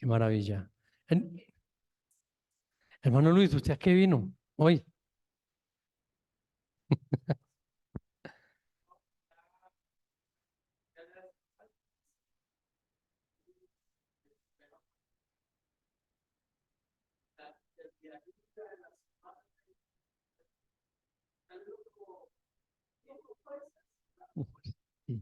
Qué maravilla. En- Hermano Luis, ¿usted a qué vino hoy? Sí.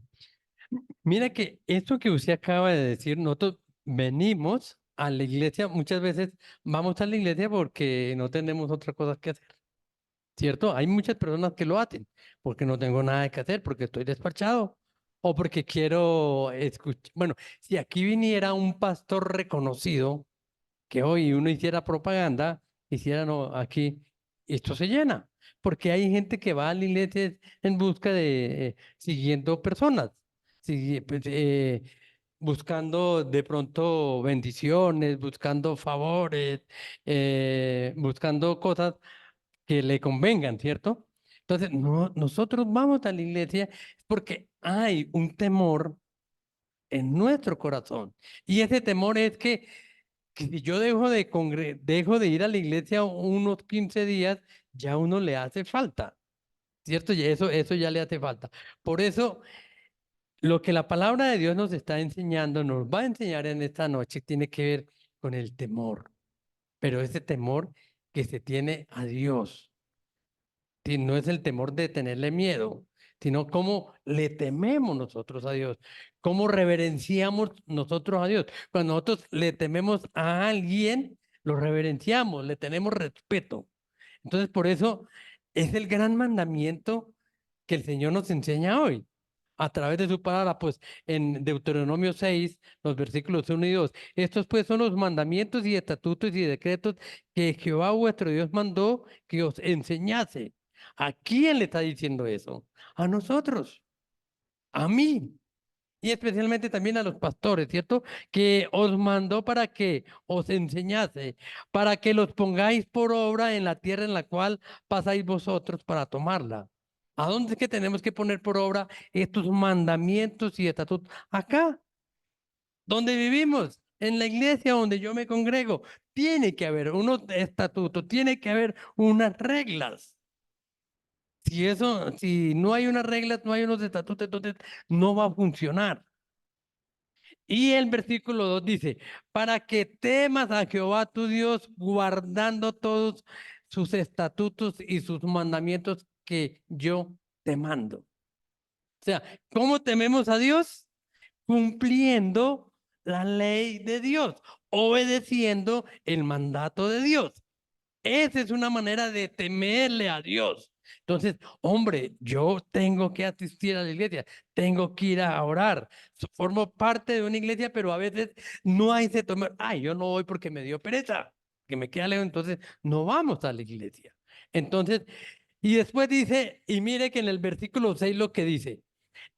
Mira que esto que usted acaba de decir, nosotros venimos a la iglesia, muchas veces vamos a la iglesia porque no tenemos otra cosa que hacer, ¿cierto? Hay muchas personas que lo hacen porque no tengo nada que hacer, porque estoy despachado o porque quiero escuchar. Bueno, si aquí viniera un pastor reconocido, que hoy uno hiciera propaganda, hiciera no, aquí, esto se llena, porque hay gente que va a la iglesia en busca de, siguiendo personas, pues, buscando de pronto bendiciones, buscando favores, buscando cosas que le convengan, ¿cierto? Entonces, no, nosotros vamos a la iglesia porque hay un temor en nuestro corazón. Y ese temor es que si yo dejo de ir a la iglesia unos 15 días, ya a uno le hace falta, ¿cierto? Y eso ya le hace falta. Por eso, lo que la palabra de Dios nos está enseñando, nos va a enseñar en esta noche, tiene que ver con el temor, pero ese temor que se tiene a Dios. No es el temor de tenerle miedo, sino cómo le tememos nosotros a Dios, cómo reverenciamos nosotros a Dios. Cuando nosotros le tememos a alguien, lo reverenciamos, le tenemos respeto. Entonces, por eso es el gran mandamiento que el Señor nos enseña hoy. A través de su palabra, pues en Deuteronomio 6, los versículos 1 y 2. Estos pues son los mandamientos y estatutos y decretos que Jehová vuestro Dios mandó que os enseñase. ¿A quién le está diciendo eso? A nosotros, a mí y especialmente también a los pastores, ¿cierto? Que os mandó para que os enseñase, para que los pongáis por obra en la tierra en la cual pasáis vosotros para tomarla. ¿A dónde es que tenemos que poner por obra estos mandamientos y estatutos? Acá, donde vivimos. En la iglesia donde yo me congrego, tiene que haber unos estatutos, tiene que haber unas reglas. Si no hay unas reglas, no hay unos estatutos, entonces no va a funcionar. Y el versículo 2 dice, para que temas a Jehová tu Dios, guardando todos sus estatutos y sus mandamientos que yo te mando. O sea, ¿cómo tememos a Dios? Cumpliendo la ley de Dios, obedeciendo el mandato de Dios. Esa es una manera de temerle a Dios. Entonces, hombre, yo tengo que asistir a la iglesia, tengo que ir a orar. Formo parte de una iglesia, pero a veces no hay ese temor. Ay, yo no voy porque me dio pereza, que me queda lejos, entonces no vamos a la iglesia. Entonces, y después dice, y mire que en el versículo 6 lo que dice,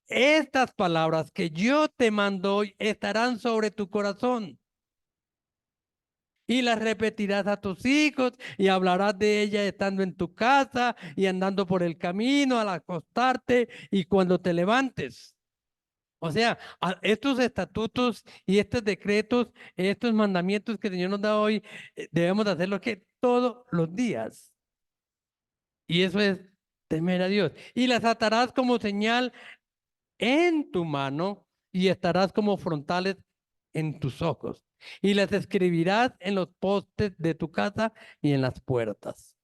estas palabras que yo te mando hoy estarán sobre tu corazón y las repetirás a tus hijos y hablarás de ellas estando en tu casa y andando por el camino al acostarte y cuando te levantes. O sea, estos estatutos y estos decretos, estos mandamientos que el Señor nos da hoy, debemos hacerlo que todos los días. Y eso es temer a Dios. Y las atarás como señal en tu mano y estarás como frontales en tus ojos. Y las escribirás en los postes de tu casa y en las puertas.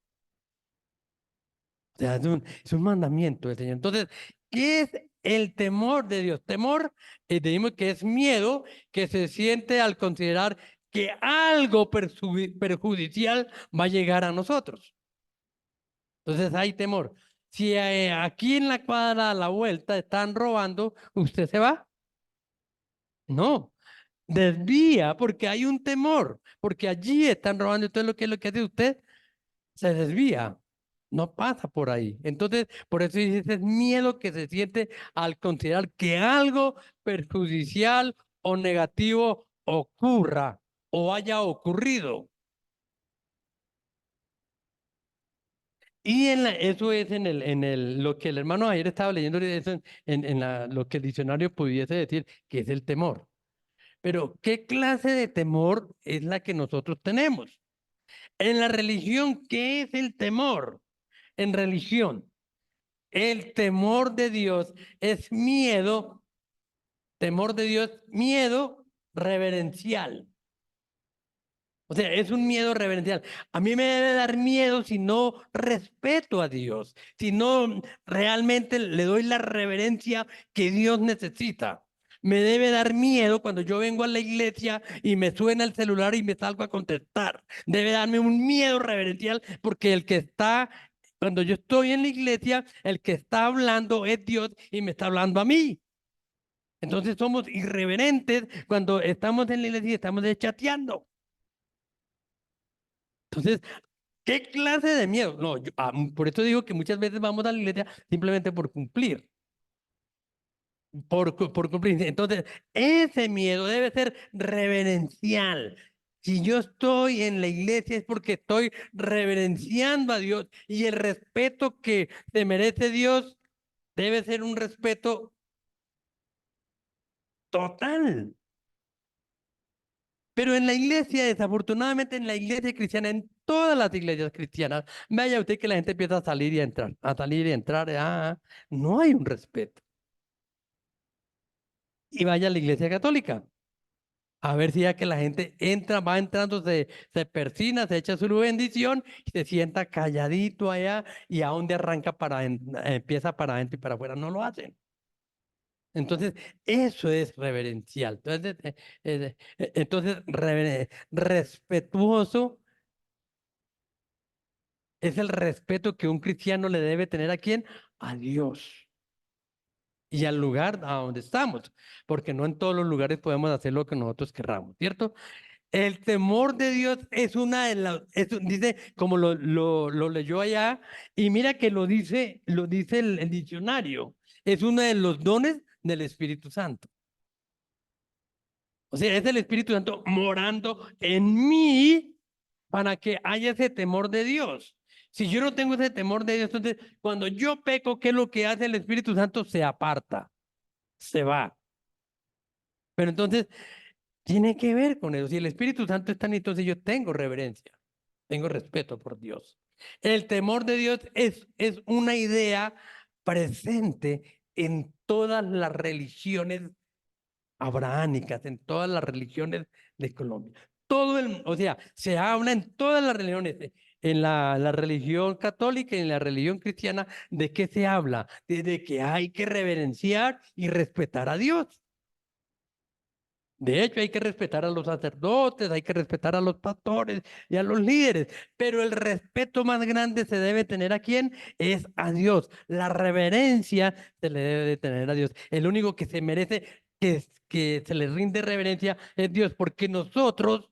O sea, es un mandamiento del Señor. Entonces, ¿qué es el temor de Dios? Temor, decimos que es miedo que se siente al considerar que algo perjudicial va a llegar a nosotros. Entonces hay temor. Si aquí en la cuadra a la vuelta están robando, ¿usted se va? No, desvía porque hay un temor, porque allí están robando. Entonces, ¿lo que es lo que hace usted? Se desvía, no pasa por ahí. Entonces, por eso dice ese miedo que se siente al considerar que algo perjudicial o negativo ocurra o haya ocurrido. Y eso es lo que el hermano ayer estaba leyendo, eso lo que el diccionario pudiese decir, que es el temor. Pero ¿qué clase de temor es la que nosotros tenemos? En la religión, ¿qué es el temor? En religión, el temor de Dios es miedo, temor de Dios, miedo reverencial. O sea, es un miedo reverencial. A mí me debe dar miedo si no respeto a Dios, si no realmente le doy la reverencia que Dios necesita. Me debe dar miedo cuando yo vengo a la iglesia y me suena el celular y me salgo a contestar. Debe darme un miedo reverencial porque el que está, cuando yo estoy en la iglesia, el que está hablando es Dios y me está hablando a mí. Entonces somos irreverentes cuando estamos en la iglesia y estamos chateando. Entonces, ¿qué clase de miedo? No, por eso digo que muchas veces vamos a la iglesia simplemente por cumplir, por cumplir. Entonces, ese miedo debe ser reverencial. Si yo estoy en la iglesia es porque estoy reverenciando a Dios y el respeto que se merece Dios debe ser un respeto total. Pero en la iglesia, desafortunadamente en la iglesia cristiana, en todas las iglesias cristianas, vaya usted que la gente empieza a salir y a entrar, a salir y a entrar. No hay un respeto. Y vaya a la iglesia católica, a ver si ya que la gente entra, va entrando, se persina, se echa su bendición y se sienta calladito allá y a donde arranca empieza para adentro y para afuera. No lo hacen. Entonces, eso es reverencial. Entonces, respetuoso es el respeto que un cristiano le debe tener a quién, a Dios y al lugar a donde estamos, porque no en todos los lugares podemos hacer lo que nosotros querramos, ¿cierto? El temor de Dios es una de las, dice, como lo leyó allá, y mira que lo dice el diccionario, es uno de los dones del Espíritu Santo. O sea, es el Espíritu Santo morando en mí para que haya ese temor de Dios. Si yo no tengo ese temor de Dios, entonces cuando yo peco, ¿qué es lo que hace el Espíritu Santo? Se aparta, se va. Pero entonces tiene que ver con eso. Si el Espíritu Santo está en mí, entonces yo tengo reverencia, tengo respeto por Dios. El temor de Dios es una idea presente en todas las religiones abrahámicas, en todas las religiones de Colombia. O sea, se habla en todas las religiones, en la religión católica y en la religión cristiana, ¿de qué se habla? De que hay que reverenciar y respetar a Dios. De hecho, hay que respetar a los sacerdotes, hay que respetar a los pastores y a los líderes, pero el respeto más grande se debe tener a quién, es a Dios. La reverencia se le debe de tener a Dios. El único que se merece que se le rinde reverencia es Dios, porque nosotros,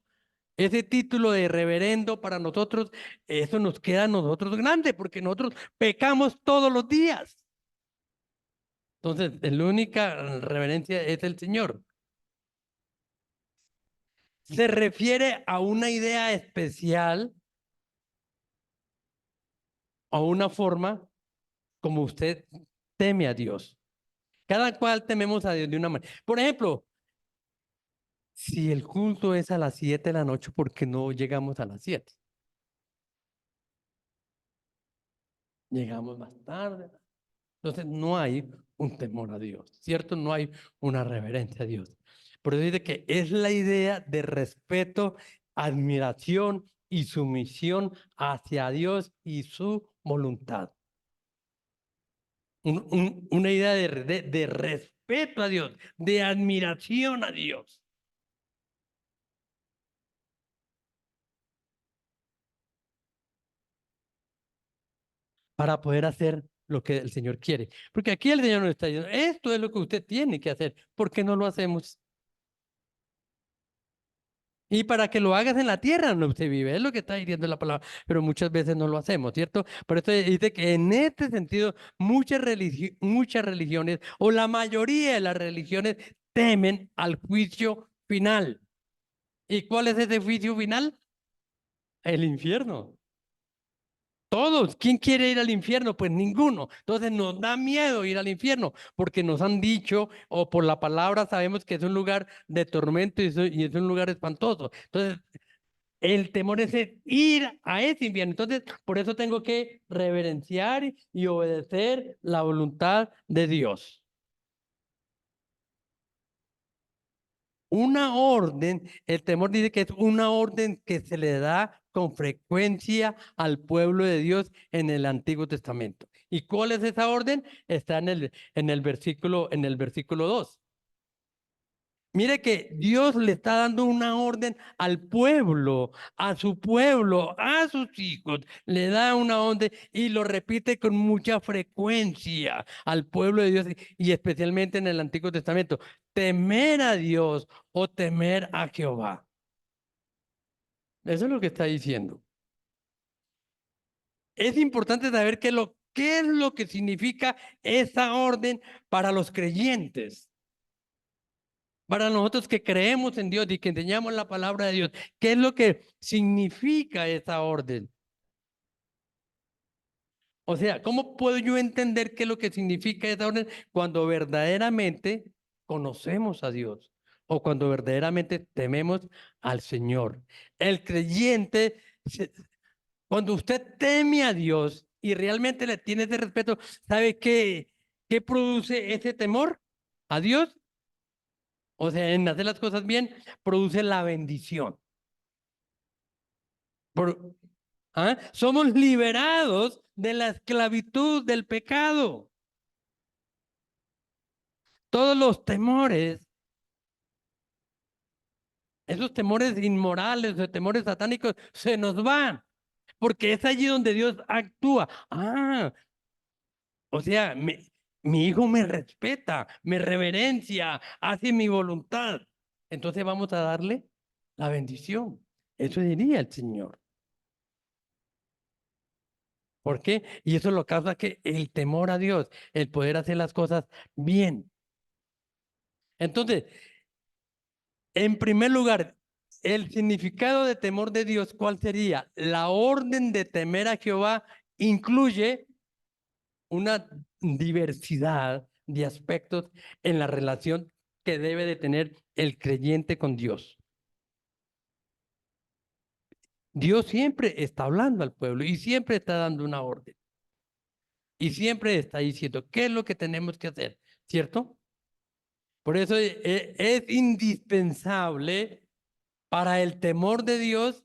ese título de reverendo para nosotros, eso nos queda a nosotros grande, porque nosotros pecamos todos los días. Entonces, la única reverencia es el Señor. Se refiere a una idea especial, a una forma como usted teme a Dios. Cada cual tememos a Dios de una manera. Por ejemplo, si el culto es a las 7 de la noche, ¿por qué no llegamos a las 7? Llegamos más tarde. Entonces no hay un temor a Dios, ¿cierto? No hay una reverencia a Dios. Por eso dice que es la idea de respeto, admiración y sumisión hacia Dios y su voluntad. Una idea de respeto a Dios, de admiración a Dios, para poder hacer lo que el Señor quiere. Porque aquí el Señor nos está diciendo, esto es lo que usted tiene que hacer. ¿Por qué no lo hacemos? Y para que lo hagas en la tierra donde usted vive, es lo que está diciendo la palabra, pero muchas veces no lo hacemos, ¿cierto? Por eso dice que en este sentido muchas religiones o la mayoría de las religiones temen al juicio final. ¿Y cuál es ese juicio final? El infierno. Todos. ¿Quién quiere ir al infierno? Pues ninguno. Entonces nos da miedo ir al infierno porque nos han dicho o por la palabra sabemos que es un lugar de tormento y es un lugar espantoso. Entonces el temor es ir a ese infierno. Entonces por eso tengo que reverenciar y obedecer la voluntad de Dios. Una orden, el temor dice que es una orden que se le da con frecuencia al pueblo de Dios en el Antiguo Testamento. ¿Y cuál es esa orden? Está en el versículo 2. Mire que Dios le está dando una orden al pueblo, a su pueblo, a sus hijos. Le da una orden y lo repite con mucha frecuencia al pueblo de Dios y especialmente en el Antiguo Testamento. Temer a Dios o temer a Jehová. Eso es lo que está diciendo. Es importante saber qué es lo que significa esa orden para los creyentes. Para nosotros que creemos en Dios y que enseñamos la palabra de Dios, ¿qué es lo que significa esa orden? O sea, ¿cómo puedo yo entender qué es lo que significa esa orden cuando verdaderamente conocemos a Dios o cuando verdaderamente tememos al Señor? El creyente, cuando usted teme a Dios y realmente le tiene ese respeto, ¿sabe qué produce ese temor a Dios? O sea, en hacer las cosas bien, produce la bendición. Por- Somos liberados de la esclavitud del pecado. Todos los temores, esos temores inmorales, esos temores satánicos, se nos van. Porque es allí donde Dios actúa. O sea, mi hijo me respeta, me reverencia, hace mi voluntad. Entonces vamos a darle la bendición. Eso diría el Señor. ¿Por qué? Y eso lo causa que el temor a Dios, el poder hacer las cosas bien. Entonces, en primer lugar, el significado de temor de Dios, ¿cuál sería? La orden de temer a Jehová incluye una diversidad de aspectos en la relación que debe de tener el creyente con Dios. Dios siempre está hablando al pueblo y siempre está dando una orden. Y siempre está diciendo qué es lo que tenemos que hacer, ¿cierto? Por eso es indispensable para el temor de Dios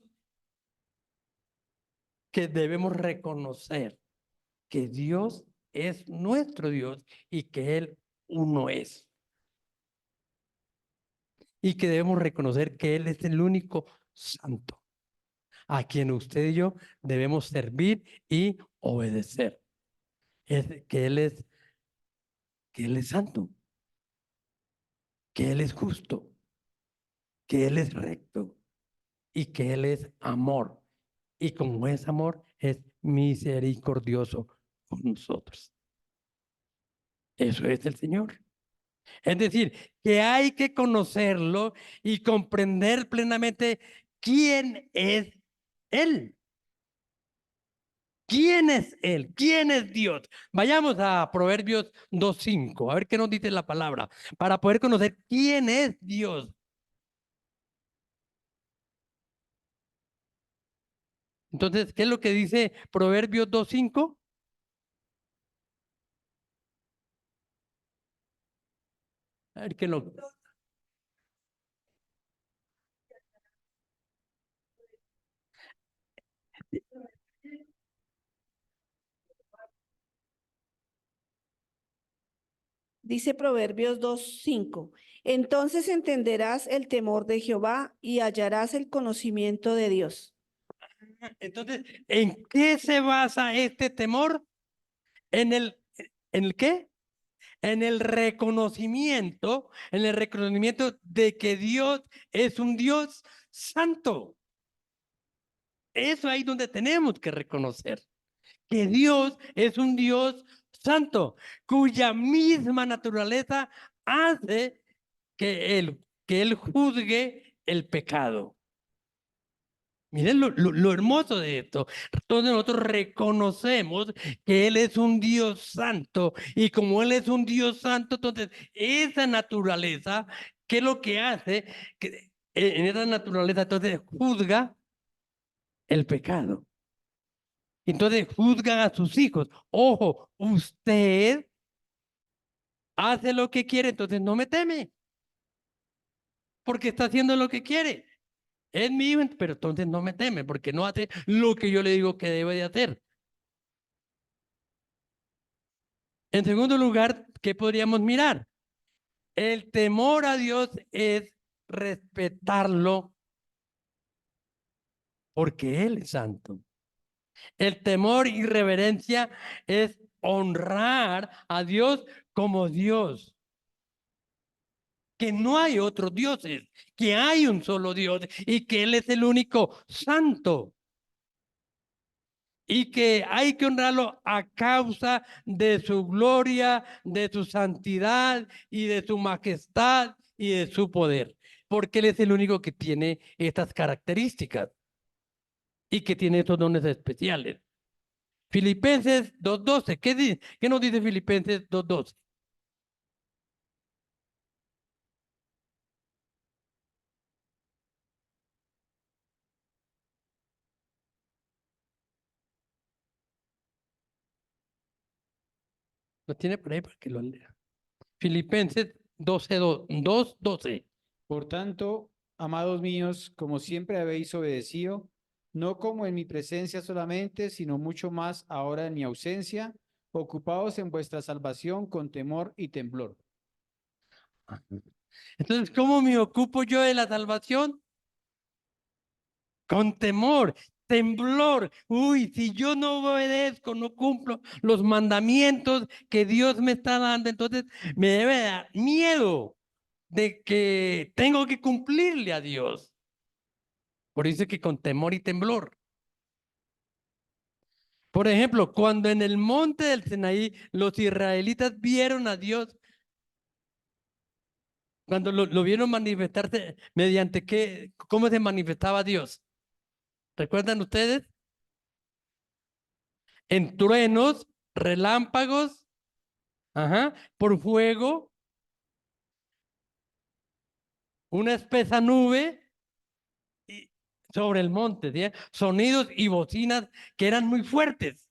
que debemos reconocer que Dios es nuestro Dios y que Él uno es. Y que debemos reconocer que Él es el único santo, a quien usted y yo debemos servir y obedecer. Que Él es santo, que Él es justo, que Él es recto y que Él es amor. Y como es amor, es misericordioso con nosotros. Eso es el Señor. Es decir, que hay que conocerlo y comprender plenamente quién es Él. ¿Quién es Él? ¿Quién es Dios? Vayamos a Proverbios 2:5, a ver qué nos dice la palabra, para poder conocer quién es Dios. Entonces, ¿qué es lo que dice Proverbios 2:5? A ver qué lo... Dice Proverbios 2:5. Entonces entenderás el temor de Jehová y hallarás el conocimiento de Dios. Entonces, ¿en qué se basa este temor? ¿En el qué? En el reconocimiento de que Dios es un Dios santo. Eso ahí donde tenemos que reconocer que Dios es un Dios santo, cuya misma naturaleza hace que él juzgue el pecado. Miren lo hermoso de esto. Todos nosotros reconocemos que Él es un Dios santo y como Él es un Dios santo, entonces esa naturaleza, ¿qué es lo que hace? Que en esa naturaleza entonces juzga el pecado. Entonces juzgan a sus hijos. Ojo, usted hace lo que quiere, entonces no me teme, porque está haciendo lo que quiere. Es mi hijo, pero entonces no me teme, porque no hace lo que yo le digo que debe de hacer. En segundo lugar, ¿qué podríamos mirar? El temor a Dios es respetarlo porque Él es santo. El temor y reverencia es honrar a Dios como Dios. Que no hay otros dioses, que hay un solo Dios y que Él es el único santo. Y que hay que honrarlo a causa de su gloria, de su santidad y de su majestad y de su poder, porque Él es el único que tiene estas características y que tiene estos dones especiales. Filipenses 2:12, ¿qué nos dice Filipenses 2:12? Lo tiene por ahí para que lo lea. Filipenses 2:12. Por tanto, amados míos, como siempre habéis obedecido, no como en mi presencia solamente, sino mucho más ahora en mi ausencia, ocupaos en vuestra salvación con temor y temblor. Entonces, ¿cómo me ocupo yo de la salvación? Con temor, temblor. Uy, si yo no obedezco, no cumplo los mandamientos que Dios me está dando, entonces me debe dar miedo de que tengo que cumplirle a Dios. Por eso es que con temor y temblor. Por ejemplo, cuando en el monte del Sinaí los israelitas vieron a Dios, cuando lo vieron manifestarse mediante qué, cómo se manifestaba Dios. ¿Recuerdan ustedes? En truenos, relámpagos, ajá, por fuego, una espesa nube y sobre el monte, ¿sí? Sonidos y bocinas que eran muy fuertes.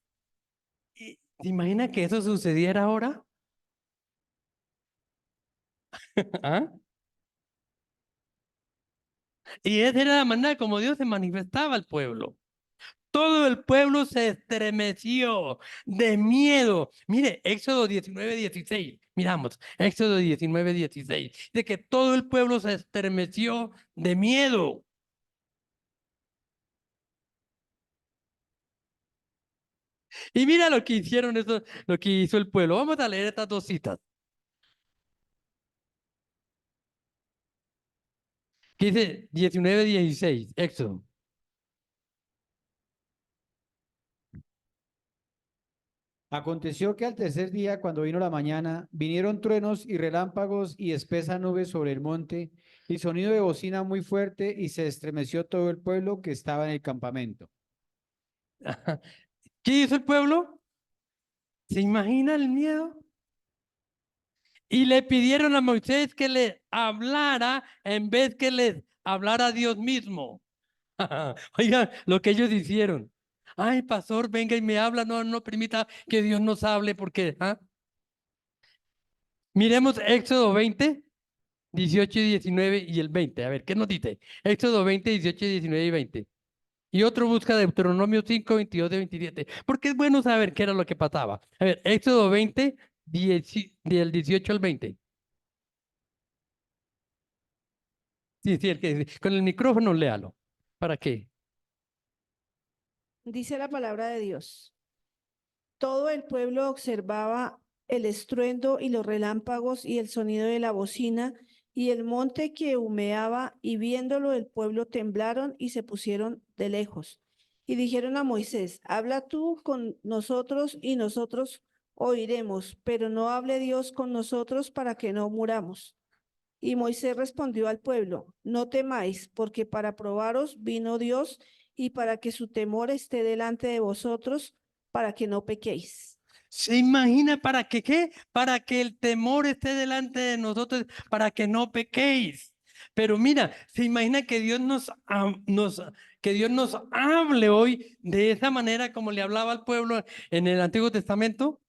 ¿Te imaginas que eso sucediera ahora? ¿Ah? Y esa era la manera como Dios se manifestaba al pueblo. Todo el pueblo se estremeció de miedo. Mire, Éxodo 19:16. Miramos, Éxodo 19:16. De que todo el pueblo se estremeció de miedo. Y mira lo que hicieron eso, lo que hizo el pueblo. Vamos a leer estas dos citas. Que dice 19:16, Éxodo. Aconteció que al tercer día, cuando vino la mañana, vinieron truenos y relámpagos y espesa nube sobre el monte, y sonido de bocina muy fuerte, y se estremeció todo el pueblo que estaba en el campamento. ¿Qué hizo el pueblo? ¿Se imagina el miedo? Y le pidieron a Moisés que le hablara en vez que les hablara a Dios mismo. Oigan, lo que ellos hicieron. Ay, pastor, venga y me habla. No, no permita que Dios nos hable porque, ¿ah? Miremos Éxodo 20, 18 y 19 y el 20. A ver, ¿qué nos dice? Éxodo 20, 18, 19 y 20. Y otro busca Deuteronomio 5, 22 y 27. Porque es bueno saber qué era lo que pasaba. A ver, Éxodo 20, del 18 al 20. Sí, sí, con el micrófono léalo. ¿Para qué? Dice la palabra de Dios. Todo el pueblo observaba el estruendo y los relámpagos y el sonido de la bocina y el monte que humeaba, y viéndolo el pueblo temblaron y se pusieron de lejos. Y dijeron a Moisés, habla tú con nosotros y nosotros oiremos, pero no hable Dios con nosotros para que no muramos. Y Moisés respondió al pueblo, no temáis, porque para probaros vino Dios y para que su temor esté delante de vosotros, para que no pequéis. ¿Se imagina para que qué? Para que el temor esté delante de nosotros, para que no pequéis. Pero mira, ¿se imagina que Dios que Dios nos hable hoy de esa manera como le hablaba al pueblo en el Antiguo Testamento?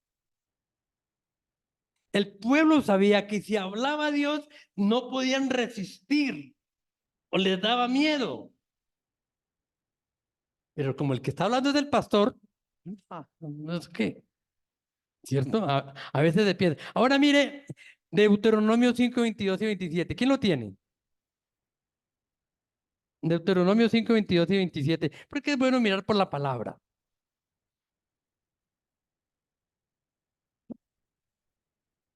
El pueblo sabía que si hablaba a Dios no podían resistir o les daba miedo. Pero como el que está hablando es del pastor, no es que, ¿cierto? A veces de pie. Ahora mire, Deuteronomio 5, 22 y 27. ¿Quién lo tiene? Deuteronomio 5, 22 y 27. Porque es bueno mirar por la palabra.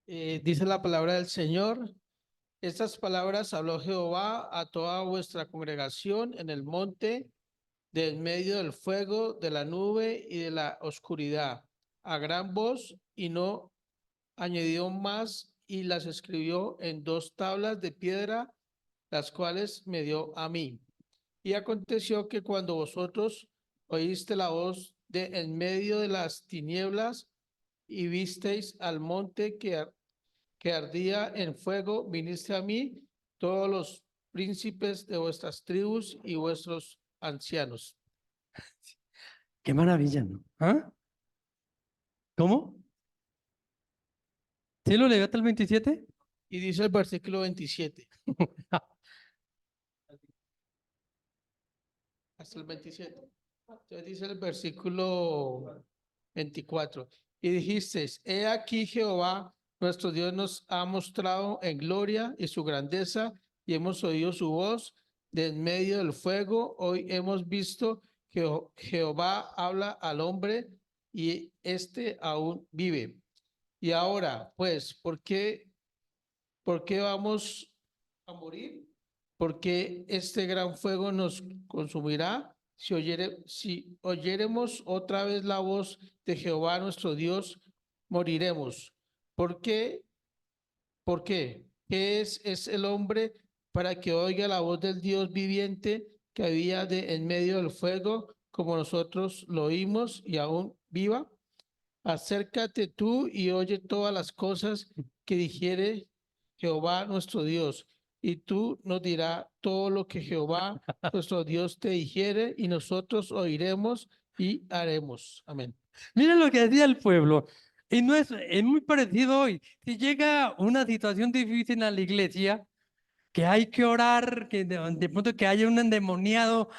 Dice la palabra del Señor. Estas palabras habló Jehová a toda vuestra congregación en el monte, de en medio del fuego, de la nube y de la oscuridad, a gran voz, y no añadió más, y las escribió en 2 tablas de piedra, las cuales me dio a mí. Y aconteció que cuando vosotros oíste la voz de en medio de las tinieblas y visteis al monte que ardía en fuego, viniste a mí, todos los príncipes de vuestras tribus y vuestros ancianos. Qué maravilla, ¿no? ¿Ah? ¿Cómo? ¿Sí lo leyó hasta el 27? Y dice el versículo 27, hasta el 27. Entonces dice el versículo 24. Y dijisteis, he aquí Jehová, nuestro Dios nos ha mostrado en gloria y su grandeza, y hemos oído su voz de en medio del fuego. Hoy hemos visto que Jehová habla al hombre y éste aún vive. Y ahora, pues, ¿por qué vamos a morir? Porque este gran fuego nos consumirá. Si oyéremos otra vez la voz de Jehová nuestro Dios, moriremos. ¿Por qué? ¿Por qué? ¿Qué es el hombre para que oiga la voz del Dios viviente que había en medio del fuego, como nosotros lo oímos y aún viva? Acércate tú y oye todas las cosas que dijere Jehová nuestro Dios, y tú nos dirás todo lo que Jehová nuestro Dios te dijere, y nosotros oiremos y haremos. Amén. Miren lo que decía el pueblo. Y no es muy parecido hoy. Si llega una situación difícil en la iglesia, que hay que orar, que de pronto que haya un endemoniado,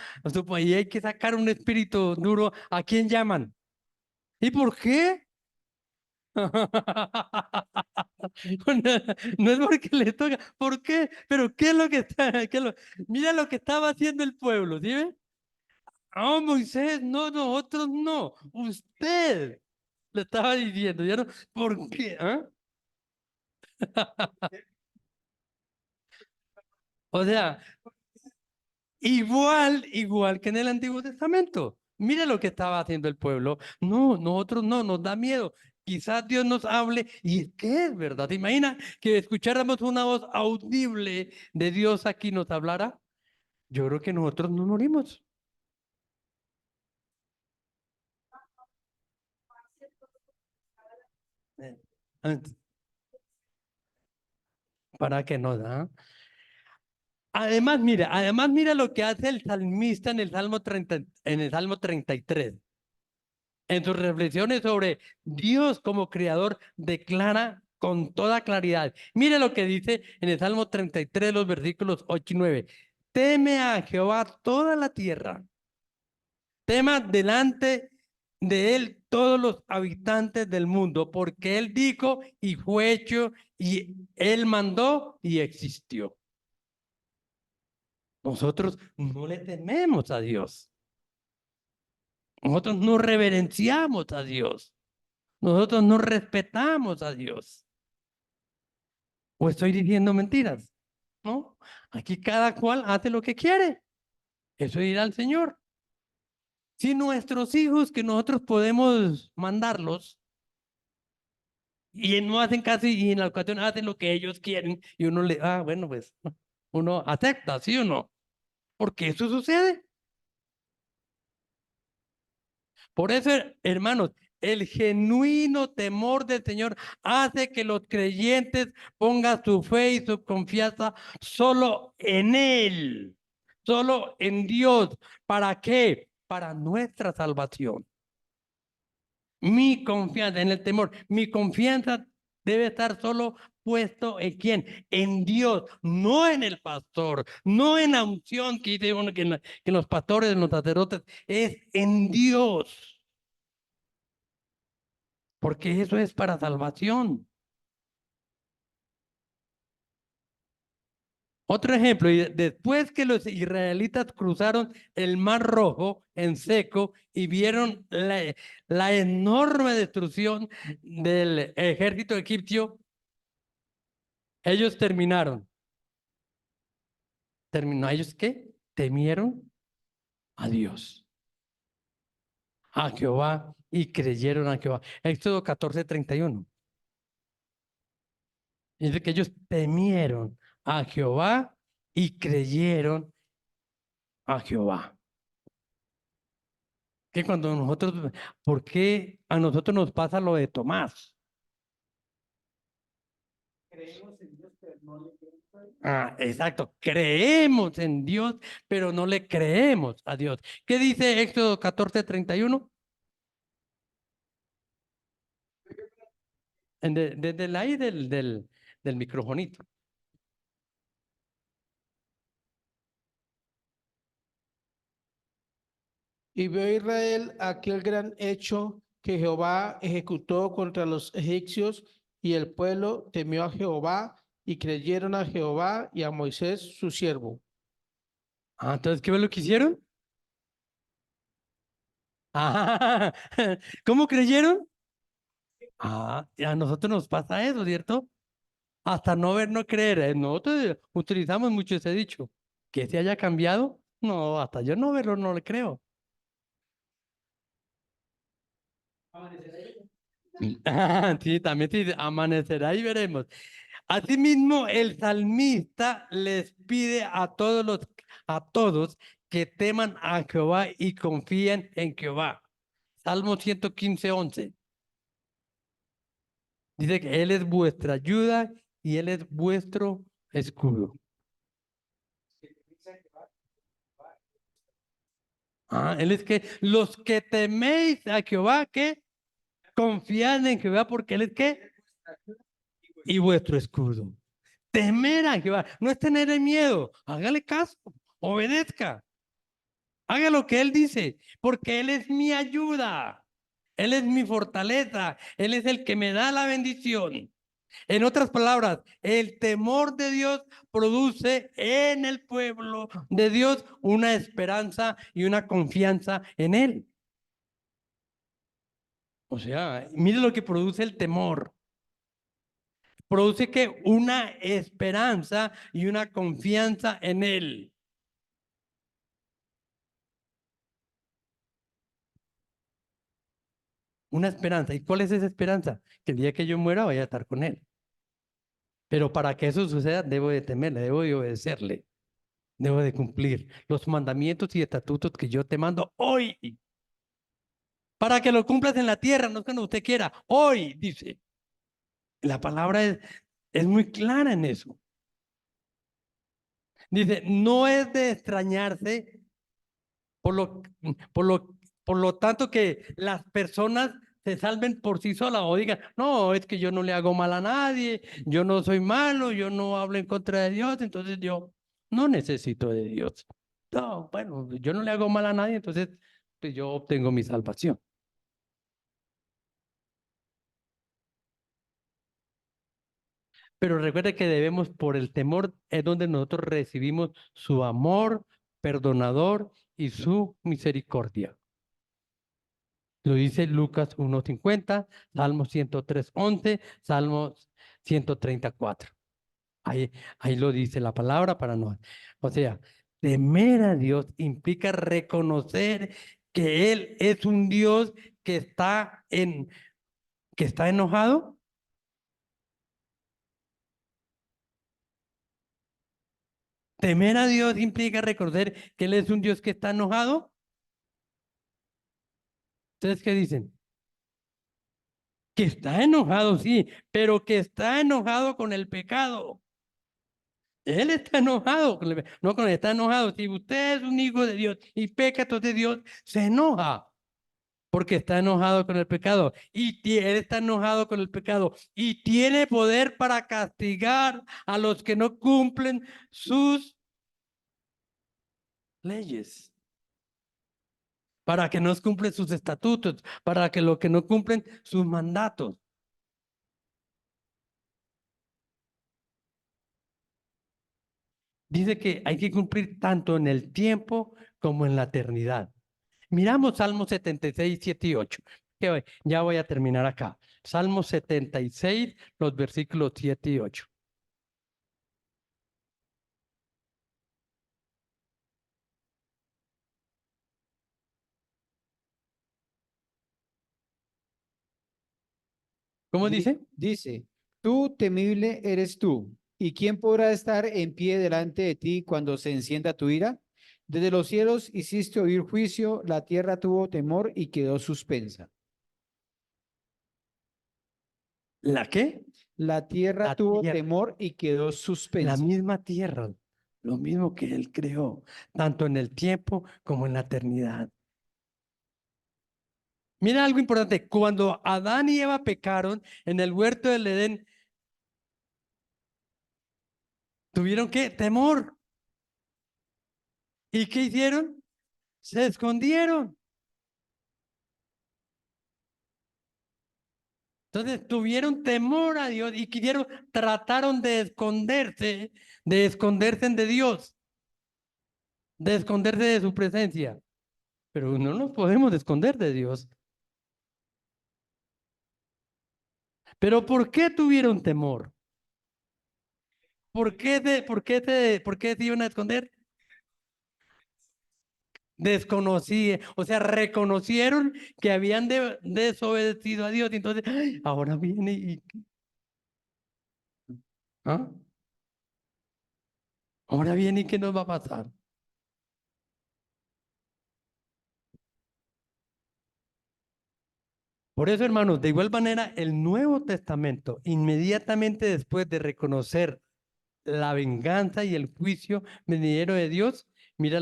y hay que sacar un espíritu duro, ¿a quién llaman? ¿Y por qué? No es porque le toca, ¿por qué? Pero ¿qué es lo que está? Mira lo que estaba haciendo el pueblo, ¿sí ve? Ah, Moisés, no, nosotros no, usted le estaba diciendo, ¿ya no? ¿Por qué? ¿Ah? O sea, igual que en el Antiguo Testamento. Mira lo que estaba haciendo el pueblo. No, nosotros no, nos da miedo. Quizás Dios nos hable y es que es verdad. ¿Te imaginas que escucháramos una voz audible de Dios aquí nos hablara? Yo creo que nosotros no morimos. Eh, ¿Para qué nos da? Además mira lo que hace el salmista en el Salmo 33. En sus reflexiones sobre Dios como creador, declara con toda claridad. Mire lo que dice en el Salmo 33, los versículos 8 y 9. Teme a Jehová toda la tierra. Tema delante de él todos los habitantes del mundo, porque él dijo y fue hecho y él mandó y existió. Nosotros no le tememos a Dios. Nosotros no reverenciamos a Dios. Nosotros no respetamos a Dios. ¿O estoy diciendo mentiras? ¿No? Aquí cada cual hace lo que quiere. Eso dirá el Señor. Si nuestros hijos que nosotros podemos mandarlos y no hacen caso y en la ocasión hacen lo que ellos quieren y uno le, bueno, pues uno acepta, ¿sí o no? Porque eso sucede. Por eso, hermanos, el genuino temor del Señor hace que los creyentes pongan su fe y su confianza solo en Él, solo en Dios. ¿Para qué? Para nuestra salvación. Mi confianza en el temor, mi confianza debe estar solo puesto en quién, en Dios, no en el pastor, no en la unción que dice uno que los pastores, los sacerdotes, es en Dios, porque eso es para salvación. Otro ejemplo, y después que los israelitas cruzaron el Mar Rojo en seco y vieron la enorme destrucción del ejército egipcio, ellos terminaron. ¿Terminó? ¿Ellos qué? Temieron a Dios, a Jehová, y creyeron a Jehová. Éxodo 14:31. Dice que ellos temieron a Jehová y creyeron a Jehová. Que cuando nosotros, ¿por qué a nosotros nos pasa lo de Tomás? Creemos en Dios, pero no le creemos a Él. Ah, exacto. Creemos en Dios, pero no le creemos a Dios. ¿Qué dice Éxodo 14:31? Desde el ahí del microfonito. Y vio Israel aquel gran hecho que Jehová ejecutó contra los egipcios, y el pueblo temió a Jehová y creyeron a Jehová y a Moisés su siervo. Ah, entonces, ¿qué fue lo que hicieron? Ah, ¿cómo creyeron? Ah, y a nosotros nos pasa eso, ¿cierto? Hasta no ver, no creer. Nosotros utilizamos mucho ese dicho. ¿Que se haya cambiado? No, hasta yo no verlo, no le creo. Ah, sí, también sí, amanecerá y veremos. Asimismo, el salmista les pide a todos que teman a Jehová y confíen en Jehová. Salmo 115:11. Dice que Él es vuestra ayuda y Él es vuestro escudo. Ah, Él es que los que teméis a Jehová, que confían en Jehová porque Él es que y vuestro escudo. Temer a Jehová no es tener el miedo, hágale caso, obedezca, haga lo que Él dice, porque Él es mi ayuda, Él es mi fortaleza, Él es el que me da la bendición. En otras palabras, el temor de Dios produce en el pueblo de Dios una esperanza y una confianza en Él. O sea, mire lo que produce el temor. Produce que una esperanza y una confianza en Él. Una esperanza. ¿Y cuál es esa esperanza? Que el día que yo muera vaya a estar con Él. Pero para que eso suceda, debo de temerle, debo de obedecerle, debo de cumplir los mandamientos y estatutos que yo te mando hoy. Para que lo cumplas en la tierra, no cuando usted quiera. Hoy, dice. La palabra es muy clara en eso. Dice, no es de extrañarse por lo tanto que las personas se salven por sí solas o digan, no, es que yo no le hago mal a nadie, yo no soy malo, yo no hablo en contra de Dios, entonces yo no necesito de Dios. No, bueno, yo no le hago mal a nadie, entonces pues yo obtengo mi salvación. Pero recuerde que debemos, por el temor, es donde nosotros recibimos su amor perdonador y su misericordia. Lo dice Lucas 1:50, Salmo 103:11, Salmo 134. Ahí lo dice la palabra para no. O sea, temer a Dios implica reconocer que Él es un Dios que está enojado. Temer a Dios implica reconocer que Él es un Dios que está enojado. ¿Ustedes qué dicen? Que está enojado, sí, pero que está enojado con el pecado. Él está enojado, no con él, está enojado. Si usted es un hijo de Dios y peca, entonces Dios se enoja porque está enojado con el pecado. Él está enojado con el pecado y tiene poder para castigar a los que no cumplen sus leyes, para que no cumplen sus estatutos, para que los que no cumplen sus mandatos. Dice que hay que cumplir tanto en el tiempo como en la eternidad. Miramos Salmo 76, 7 y 8. Ya voy a terminar acá. Salmo 76, los versículos 7 y 8. ¿Cómo dice? Dice, tú temible eres tú, ¿y quién podrá estar en pie delante de ti cuando se encienda tu ira? Desde los cielos hiciste oír juicio, la tierra tuvo temor y quedó suspensa. ¿La qué? La tierra La tuvo tierra. temor y quedó La suspensa. misma tierra, lo mismo que Él creó, tanto en el tiempo como en la eternidad. Mira algo importante, cuando Adán y Eva pecaron en el huerto del Edén, ¿tuvieron qué? Temor. ¿Y qué hicieron? Se escondieron. Entonces tuvieron temor a Dios y trataron de esconderse de Dios, de esconderse de su presencia. Pero no nos podemos esconder de Dios. Pero ¿por qué tuvieron temor? ¿Por qué se iban a esconder? O sea, reconocieron que habían desobedecido a Dios. Y entonces, ¡ay! Ahora viene y... ¿Ah? Ahora viene y ¿qué nos va a pasar? Por eso, hermanos, de igual manera, el Nuevo Testamento, inmediatamente después de reconocer la venganza y el juicio venidero de Dios, mira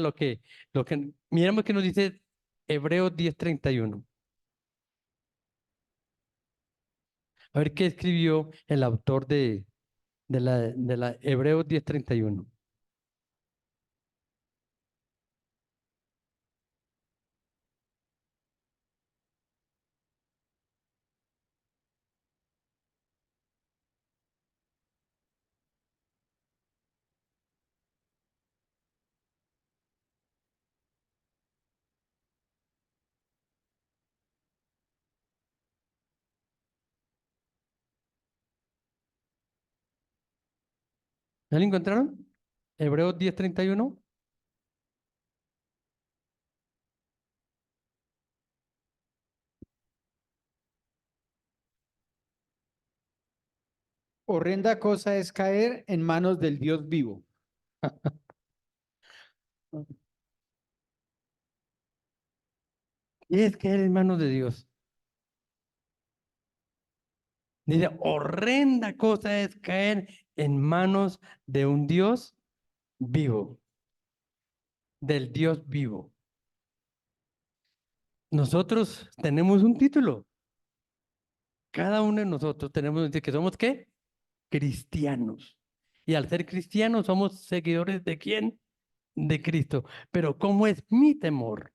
miramos que nos dice Hebreos 10:31. A ver qué escribió el autor de la Hebreos 10:31. ¿Ya lo encontraron? Hebreos 10:31. Horrenda cosa es caer en manos del Dios vivo. Y es que eres hermano de Dios. Dice, horrenda cosa es caer en manos de un Dios vivo, del Dios vivo. Nosotros tenemos un título. Cada uno de nosotros tenemos que somos ¿qué? Cristianos. Y al ser cristianos somos seguidores de quién? De Cristo. Pero ¿cómo es mi temor?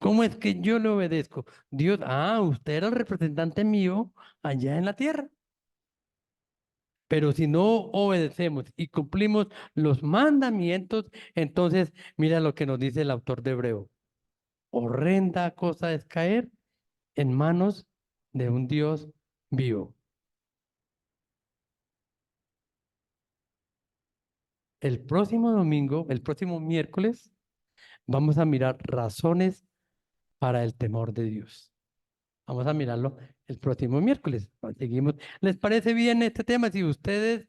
¿Cómo es que yo le obedezco? Dios, usted era el representante mío allá en la tierra. Pero si no obedecemos y cumplimos los mandamientos, entonces mira lo que nos dice el autor de Hebreo. Horrenda cosa es caer en manos de un Dios vivo. El próximo domingo, el próximo miércoles, vamos a mirar razones para el temor de Dios. Vamos a mirarlo el próximo miércoles. Seguimos. ¿Les parece bien este tema? Si ustedes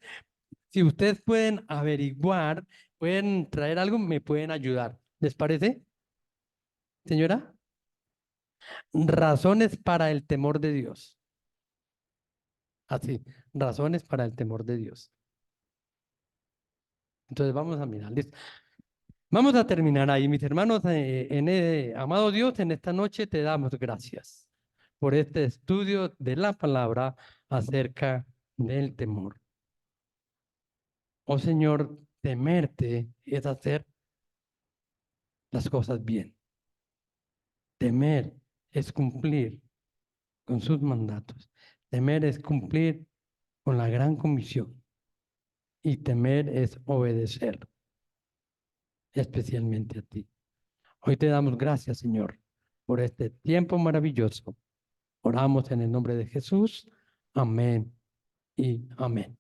pueden averiguar, pueden traer algo, me pueden ayudar. ¿Les parece, señora? Razones para el temor de Dios. Así, razones para el temor de Dios. Entonces vamos a mirar, listo. Vamos a terminar ahí, mis hermanos. Amado Dios, en esta noche te damos gracias por este estudio de la palabra acerca del temor. Oh Señor, temerte es hacer las cosas bien. Temer es cumplir con sus mandatos. Temer es cumplir con la gran comisión. Y temer es obedecer, especialmente a ti. Hoy te damos gracias, Señor, por este tiempo maravilloso. Oramos en el nombre de Jesús. Amén y amén.